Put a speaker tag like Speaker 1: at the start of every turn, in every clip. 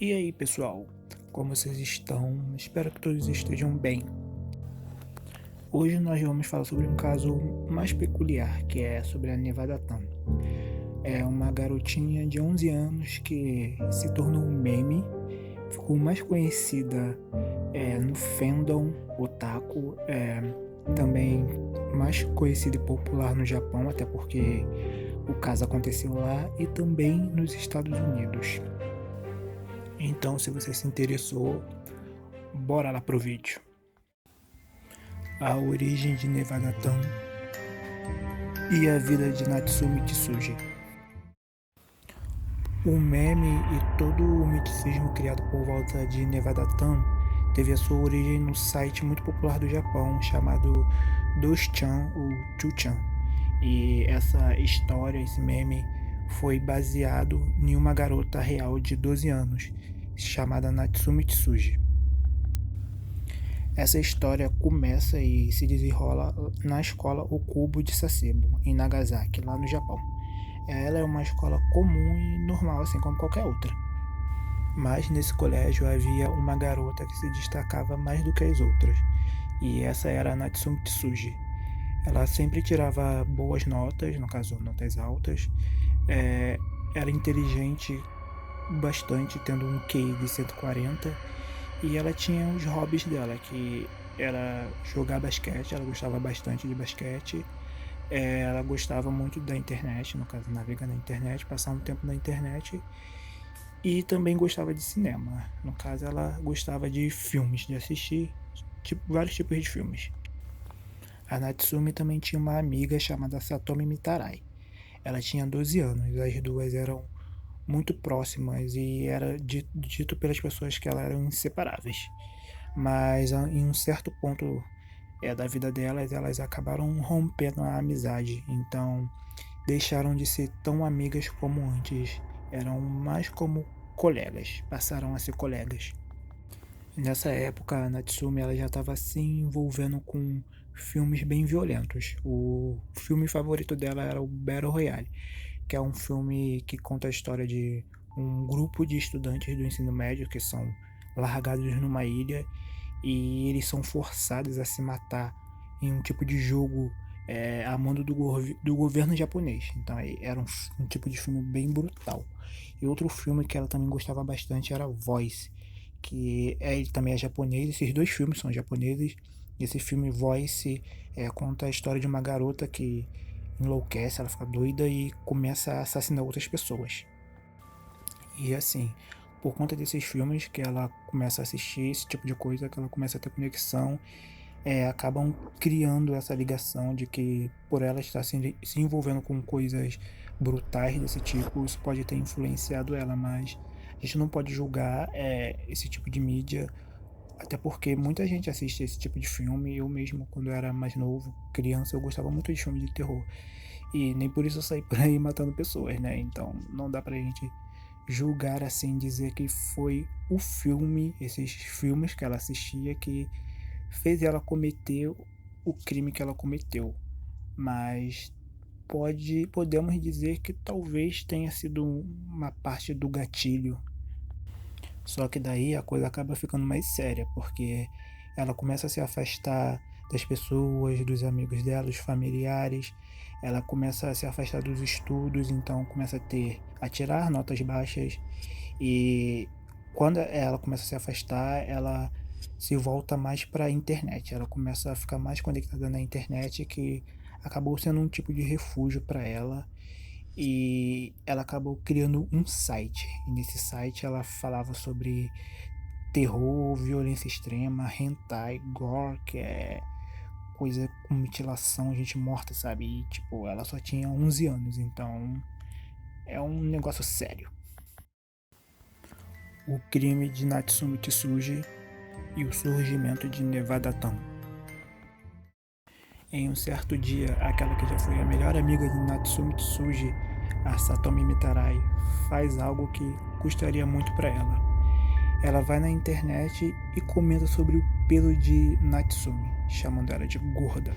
Speaker 1: E aí, pessoal, como vocês estão? Espero que todos estejam bem. Hoje nós vamos falar sobre um caso mais peculiar, que é sobre a Nevada Tam. É uma garotinha de 11 anos que se tornou um meme, ficou mais conhecida no fandom otaku, também mais conhecida e popular no Japão, até porque o caso aconteceu lá, e também nos Estados Unidos. Então, se você se interessou, bora lá pro vídeo. A origem de Nevada Tam e a vida de Natsumi Tsuji. O meme e todo o miticismo criado por volta de Nevada Tam teve a sua origem no site muito popular do Japão chamado Dos-chan ou Chu-chan. E essa história, esse meme, foi baseado em uma garota real de 12 anos, chamada Natsumi Tsuji. Essa história começa e se desenrola na escola Okubo de Sasebo, em Nagasaki, lá no Japão. Ela é uma escola comum e normal, assim como qualquer outra. Mas nesse colégio havia uma garota que se destacava mais do que as outras, e essa era a Natsumi Tsuji. Ela sempre tirava boas notas, no caso notas altas, era inteligente bastante, tendo um QI de 140, e ela tinha os hobbies dela, que era jogar basquete, ela gostava bastante de basquete, ela gostava muito da internet, no caso navegar na internet, passar um tempo na internet, e também gostava de cinema. No caso, ela gostava de filmes, de assistir vários tipos de filmes. A Natsumi também tinha uma amiga chamada Satomi Mitarai. Ela tinha 12 anos, as duas eram muito próximas e era dito pelas pessoas que elas eram inseparáveis. Mas em um certo ponto da vida delas, elas acabaram rompendo a amizade, então deixaram de ser tão amigas como antes, eram mais como colegas, passaram a ser colegas. Nessa época, a Natsumi ela já estava se envolvendo com filmes bem violentos. O filme favorito dela era o Battle Royale, que é um filme que conta a história de um grupo de estudantes do ensino médio que são largados numa ilha e eles são forçados a se matar em um tipo de jogo a mando do governo japonês. Então era um tipo de filme bem brutal. E outro filme que ela também gostava bastante era Voice, que ele também é japonês. Esses dois filmes são japoneses. Esse filme Voice conta a história de uma garota que enlouquece, ela fica doida e começa a assassinar outras pessoas. E assim, por conta desses filmes que ela começa a assistir esse tipo de coisa, que ela começa a ter conexão, acabam criando essa ligação de que por ela estar se envolvendo com coisas brutais desse tipo, isso pode ter influenciado ela, mas a gente não pode julgar esse tipo de mídia, até porque muita gente assiste esse tipo de filme. Eu mesmo, quando eu era mais novo, criança, eu gostava muito de filme de terror. E nem por isso eu saí por aí matando pessoas, né? Então não dá pra gente julgar assim, dizer que foi o filme, esses filmes que ela assistia que fez ela cometer o crime que ela cometeu. Mas podemos dizer que talvez tenha sido uma parte do gatilho. Só que daí a coisa acaba ficando mais séria, porque ela começa a se afastar das pessoas, dos amigos dela, dos familiares, ela começa a se afastar dos estudos, então começa a tirar notas baixas, e quando ela começa a se afastar, ela se volta mais para a internet, ela começa a ficar mais conectada na internet, que acabou sendo um tipo de refúgio para ela, e ela acabou criando um site. E nesse site ela falava sobre terror, violência extrema, hentai, gore, que é coisa com mutilação, gente morta, sabe? E tipo, ela só tinha 11 anos, então é um negócio sério. O crime de Natsumi Tsuji e o surgimento de Nevada Tam. Em um certo dia, aquela que já foi a melhor amiga de Natsumi Tsuji, a Satomi Mitarai, faz algo que custaria muito para ela. Ela vai na internet e comenta sobre o pelo de Natsumi, chamando ela de gorda.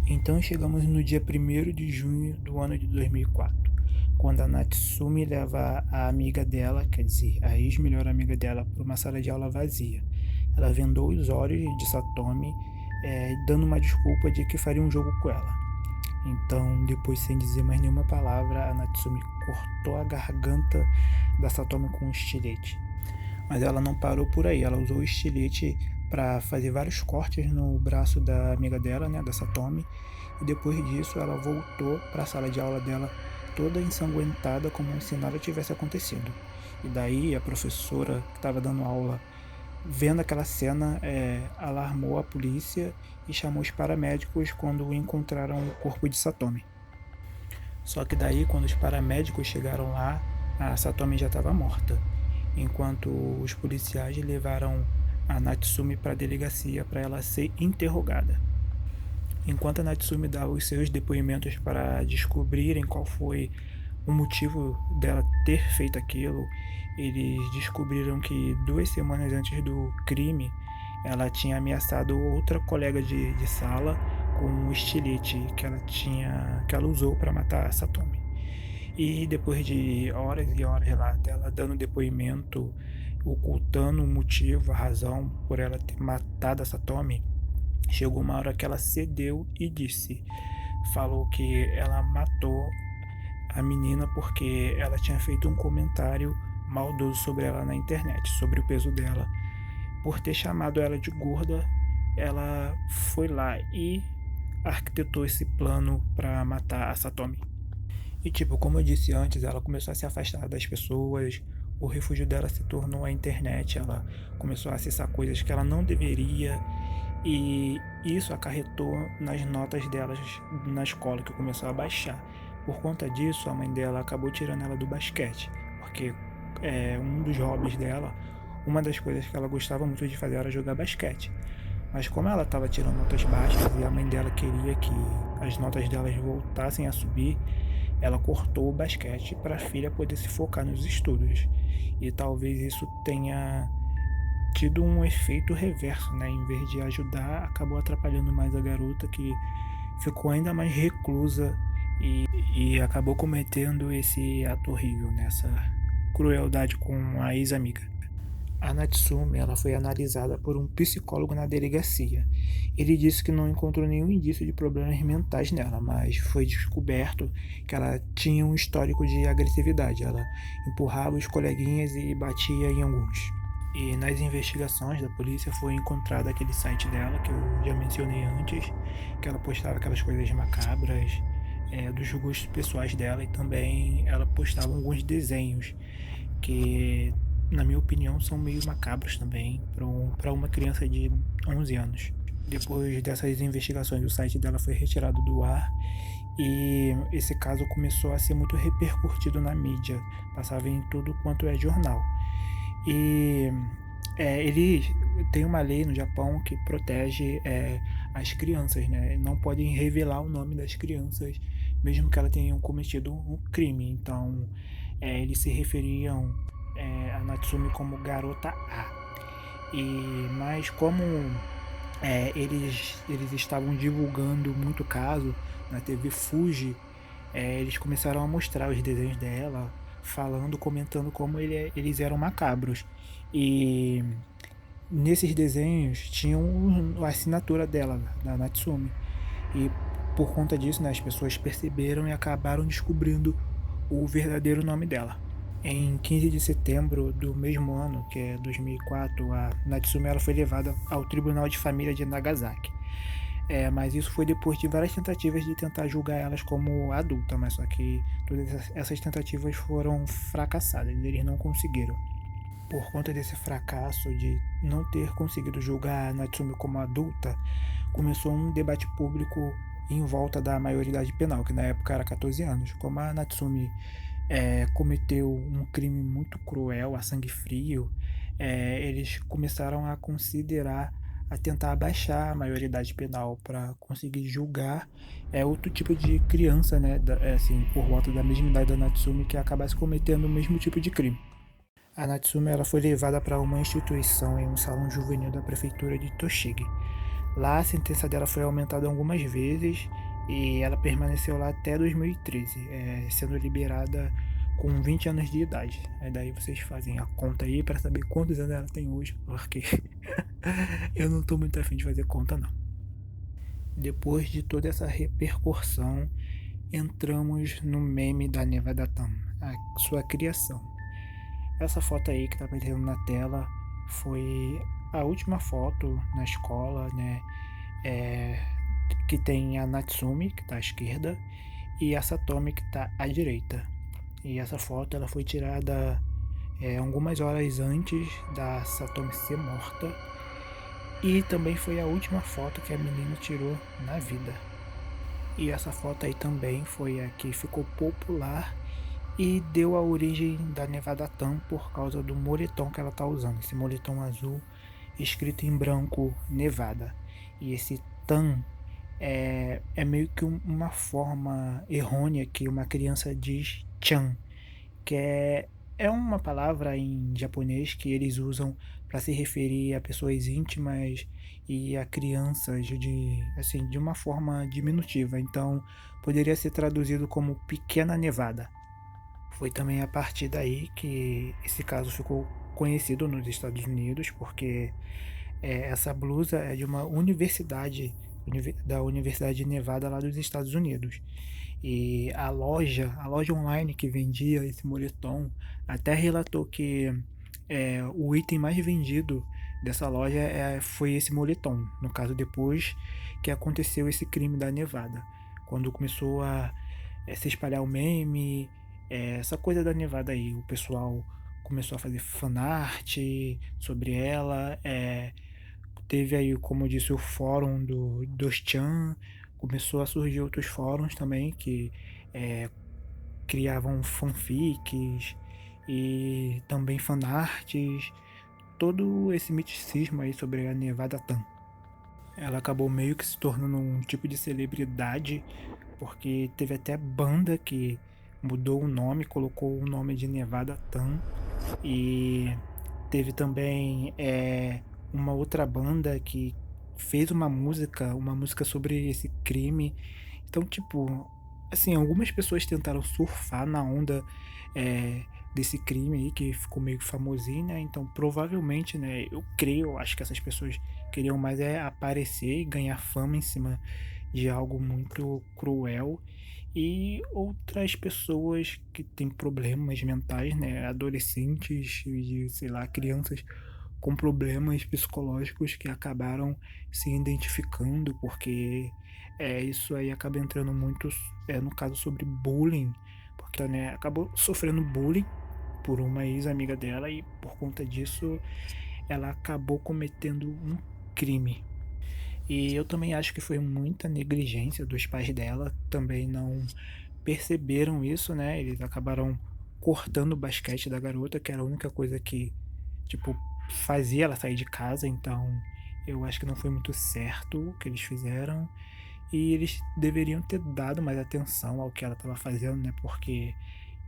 Speaker 1: Então chegamos no dia 1º de junho do ano de 2004, quando a Natsumi leva a amiga dela, quer dizer, a ex-melhor amiga dela, para uma sala de aula vazia. Ela vendou os olhos de Satomi, dando uma desculpa de que faria um jogo com ela. Então, depois, sem dizer mais nenhuma palavra, a Natsumi cortou a garganta da Satomi com um estilete. Mas ela não parou por aí, ela usou o estilete para fazer vários cortes no braço da amiga dela, né, da Satomi, e depois disso ela voltou para a sala de aula dela toda ensanguentada, como se nada tivesse acontecido. E daí a professora que estava dando aula, vendo aquela cena, alarmou a polícia e chamou os paramédicos quando encontraram o corpo de Satomi. Só que daí, quando os paramédicos chegaram lá, a Satomi já estava morta, enquanto os policiais levaram a Natsumi para a delegacia para ela ser interrogada. Enquanto a Natsumi dava os seus depoimentos para descobrirem qual foi o motivo dela ter feito aquilo, eles descobriram que 2 semanas antes do crime, ela tinha ameaçado outra colega de sala com um estilete que ela usou para matar a Satomi. E depois de horas e horas lá dela dando depoimento, ocultando o motivo, a razão por ela ter matado a Satomi, chegou uma hora que ela cedeu e falou que ela matou a menina porque ela tinha feito um comentário maldoso sobre ela na internet, sobre o peso dela. Por ter chamado ela de gorda, ela foi lá e arquitetou esse plano para matar a Satomi. E tipo, como eu disse antes, ela começou a se afastar das pessoas, o refúgio dela se tornou a internet, ela começou a acessar coisas que ela não deveria, e isso acarretou nas notas delas na escola, que começou a baixar. Por conta disso, a mãe dela acabou tirando ela do basquete, porque um dos hobbies dela, uma das coisas que ela gostava muito de fazer era jogar basquete. Mas como ela estava tirando notas baixas e a mãe dela queria que as notas delas voltassem a subir, ela cortou o basquete para a filha poder se focar nos estudos. E talvez isso tenha tido um efeito reverso, né? Em vez de ajudar, acabou atrapalhando mais a garota, que ficou ainda mais reclusa e acabou cometendo esse ato horrível, nessa crueldade com a ex-amiga. A Natsumi, ela foi analisada por um psicólogo na delegacia. Ele disse que não encontrou nenhum indício de problemas mentais nela, mas foi descoberto que ela tinha um histórico de agressividade. Ela empurrava os coleguinhas e batia em alguns. E nas investigações da polícia foi encontrado aquele site dela que eu já mencionei antes, que ela postava aquelas coisas macabras, dos gostos pessoais dela, e também ela postava alguns desenhos que, na minha opinião, são meio macabros também para uma criança de 11 anos. Depois dessas investigações, o site dela foi retirado do ar e esse caso começou a ser muito repercutido na mídia, passava em tudo quanto é jornal. E ele tem uma lei no Japão que protege as crianças, né? Não podem revelar o nome das crianças, mesmo que elas tenham cometido um crime. Então, eles se referiam a Natsumi como Garota A. Mas como eles estavam divulgando muito caso na TV Fuji, eles começaram a mostrar os desenhos dela, falando, comentando como eles eram macabros. E nesses desenhos tinham a assinatura dela, da Natsumi. E por conta disso, né, as pessoas perceberam e acabaram descobrindo o verdadeiro nome dela. Em 15 de setembro do mesmo ano, que é 2004, a Natsumi ela foi levada ao Tribunal de Família de Nagasaki. Mas isso foi depois de várias tentativas de tentar julgar elas como adulta, mas só que todas essas tentativas foram fracassadas, eles não conseguiram. Por conta desse fracasso de não ter conseguido julgar a Natsumi como adulta, começou um debate público em volta da maioridade penal, que na época era 14 anos. Como a Natsumi cometeu um crime muito cruel, a sangue frio, eles começaram a considerar, a tentar abaixar a maioridade penal para conseguir julgar outro tipo de criança, né, assim, por volta da mesma idade da Natsumi, que acabasse cometendo o mesmo tipo de crime. A Natsumi ela foi levada para uma instituição em um salão juvenil da prefeitura de Toshigi. Lá a sentença dela foi aumentada algumas vezes e ela permaneceu lá até 2013, sendo liberada com 20 anos de idade. Aí daí vocês fazem a conta aí para saber quantos anos ela tem hoje, porque eu não tô muito afim de fazer conta não. Depois de toda essa repercussão, entramos no meme da Nevada Tam, a sua criação. Essa foto aí que tá aparecendo na tela foi a última foto na escola, né? É, que tem a Natsumi, que tá à esquerda, e a Satomi, que tá à direita. E essa foto ela foi tirada algumas horas antes da Satomi ser morta. E também foi a última foto que a menina tirou na vida. E essa foto aí também foi a que ficou popular e deu a origem da Nevada Tam por causa do moletom que ela tá usando. Esse moletom azul escrito em branco Nevada. E esse Tam é meio que uma forma errônea que uma criança diz Chan, que é uma palavra em japonês que eles usam para se referir a pessoas íntimas e a crianças assim, de uma forma diminutiva. Então, poderia ser traduzido como pequena nevada. Foi também a partir daí que esse caso ficou conhecido nos Estados Unidos, porque essa blusa é de uma universidade, da Universidade de Nevada lá dos Estados Unidos. E a loja online que vendia esse moletom até relatou que o item mais vendido dessa loja foi esse moletom. No caso, depois que aconteceu esse crime da Nevada. Quando começou a se espalhar o meme, essa coisa da Nevada aí, o pessoal começou a fazer fanart sobre ela. Teve aí, como eu disse, o fórum dos Chan, começou a surgir outros fóruns também que é, criavam fanfics e também fanarts, todo esse miticismo aí sobre a Nevada Tan. Ela acabou meio que se tornando um tipo de celebridade, porque teve até banda que mudou o nome, colocou o nome de Nevada Tan, e teve também uma outra banda que fez uma música sobre esse crime. Então, tipo, assim, algumas pessoas tentaram surfar na onda desse crime aí, que ficou meio famosinho, né? Então, provavelmente, né, eu acho que essas pessoas queriam mais aparecer e ganhar fama em cima de algo muito cruel. E outras pessoas que têm problemas mentais, né, adolescentes e, sei lá, crianças com problemas psicológicos que acabaram se identificando, porque isso aí acaba entrando muito no caso sobre bullying, porque né, acabou sofrendo bullying por uma ex-amiga dela e por conta disso ela acabou cometendo um crime. E eu também acho que foi muita negligência dos pais dela, também não perceberam isso, né? Eles acabaram cortando o basquete da garota, que era a única coisa que, tipo, fazia ela sair de casa, então eu acho que não foi muito certo o que eles fizeram. E eles deveriam ter dado mais atenção ao que ela estava fazendo, né? Porque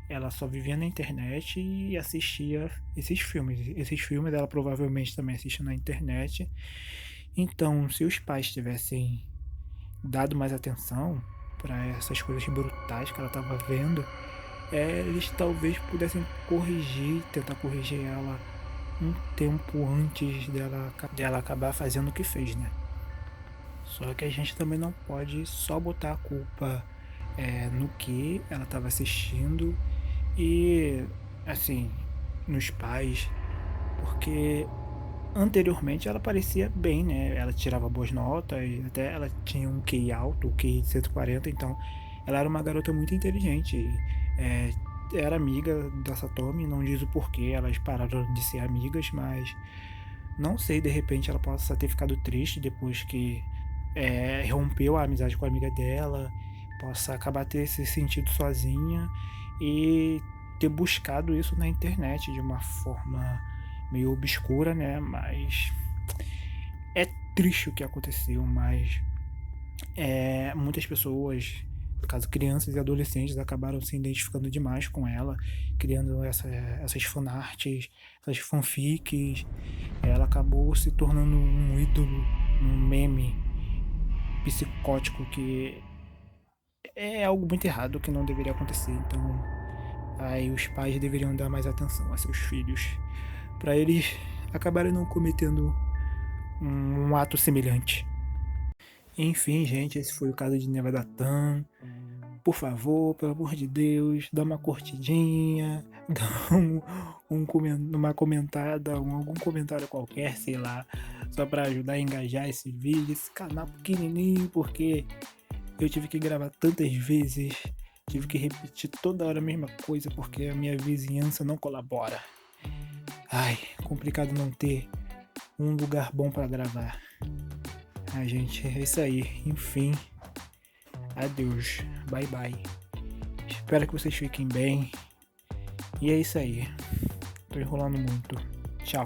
Speaker 1: ela só vivia na internet e assistia esses filmes. Esses filmes ela provavelmente também assiste na internet. Então, se os pais tivessem dado mais atenção para essas coisas brutais que ela estava vendo, eles talvez pudessem tentar corrigir ela um tempo antes dela acabar fazendo o que fez, né? Só que a gente também não pode só botar a culpa no que ela estava assistindo e, assim, nos pais, porque anteriormente ela parecia bem, né? Ela tirava boas notas, e até ela tinha um QI alto, um QI de 140, então ela era uma garota muito inteligente. Era amiga da Satomi, não diz o porquê, elas pararam de ser amigas, mas não sei, de repente ela possa ter ficado triste depois que rompeu a amizade com a amiga dela, possa acabar ter se sentido sozinha e ter buscado isso na internet de uma forma meio obscura, né? Mas é triste o que aconteceu, mas muitas pessoas, no caso crianças e adolescentes, acabaram se identificando demais com ela, criando essas fanarts, essas fanfics. Ela acabou se tornando um ídolo, um meme psicótico que é algo muito errado que não deveria acontecer. Então, aí os pais deveriam dar mais atenção a seus filhos, para eles acabarem não cometendo um ato semelhante. Enfim, gente, esse foi o caso de Nevada Tan. Por favor, pelo amor de Deus, dá uma curtidinha, dá uma comentada, algum comentário qualquer, sei lá, só para ajudar a engajar esse vídeo, esse canal pequenininho, porque eu tive que gravar tantas vezes, tive que repetir toda hora a mesma coisa, porque a minha vizinhança não colabora. Ai, complicado não ter um lugar bom para gravar. Ai, gente, é isso aí. Enfim, adeus, bye bye. Espero que vocês fiquem bem. E é isso aí. Tô enrolando muito. Tchau.